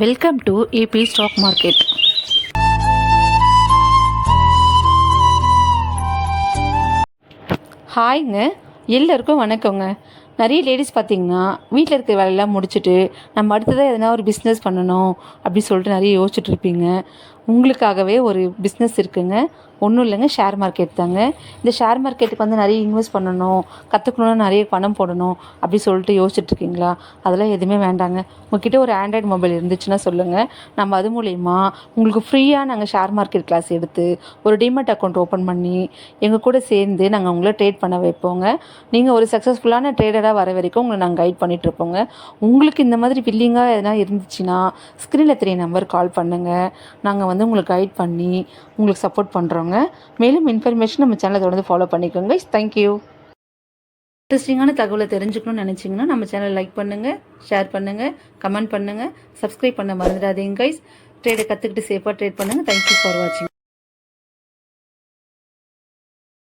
Welcome to AB stock market. ஹாய்ங்க, எல்லாருக்கும் வணக்கங்க. நிறைய லேடிஸ் பார்த்திங்கன்னா வீட்டில் இருக்கிற வேலையெல்லாம் முடிச்சுட்டு நம்ம அடுத்ததாக எதனா ஒரு பிஸ்னஸ் பண்ணணும் அப்படின்னு சொல்லிட்டு நிறைய யோசிச்சுட்டு இருப்பீங்க. உங்களுக்காகவே ஒரு பிஸ்னஸ் இருக்குங்க. ஒன்றும் இல்லைங்க, ஷேர் மார்க்கெட் தாங்க. இந்த ஷேர் மார்க்கெட்டுக்கு வந்து நிறைய இன்வெஸ்ட் பண்ணணும், கற்றுக்கணும்னா நிறைய பணம் போடணும் அப்படி சொல்லிட்டு யோசிச்சுட்ருக்கீங்களா? அதெல்லாம் எதுவுமே வேண்டாங்க. உங்கள்கிட்ட ஒரு ஆண்ட்ராய்டு மொபைல் இருந்துச்சுன்னா சொல்லுங்கள். நம்ம அது மூலயமா உங்களுக்கு ஃப்ரீயாக நாங்கள் ஷேர் மார்க்கெட் கிளாஸ் எடுத்து ஒரு டிமெட் அக்கௌண்ட் ஓப்பன் பண்ணி எங்கள் கூட சேர்ந்து நாங்கள் உங்களை ட்ரேட் பண்ண வைப்போங்க. நீங்கள் ஒரு சக்ஸஸ்ஃபுல்லான ட்ரேடராக வர வரைக்கும் உங்களை நாங்கள் கைட் பண்ணிகிட்ருப்போங்க. உங்களுக்கு இந்த மாதிரி வில்லிங்காக எதனா இருந்துச்சுன்னா ஸ்க்ரீனில் தெரிய நம்பர் கால் பண்ணுங்கள். நாங்கள் வந்து உங்களுக்கு கைட் பண்ணி உங்களுக்கு சப்போர்ட் பண்ணுறோங்க. மேலும் இன்ஃபர்மேஷன் நம்ம சேனலை தொடர்ந்து ஃபாலோ பண்ணிக்கோங்க. தேங்க்யூ. இன்ட்ரெஸ்டிங்கான தகவலை தெரிஞ்சுக்கணும்னு நினச்சிங்கன்னா நம்ம சேனலை லைக் பண்ணுங்கள், ஷேர் பண்ணுங்கள், கமெண்ட் பண்ணுங்கள், சப்ஸ்கிரைப் பண்ண மறந்துடாதீங்க கைஸ். ட்ரேடை கற்றுக்கிட்டு சேஃபாக ட்ரேட் பண்ணுங்கள். தேங்க்யூ ஃபார் வாட்சிங்.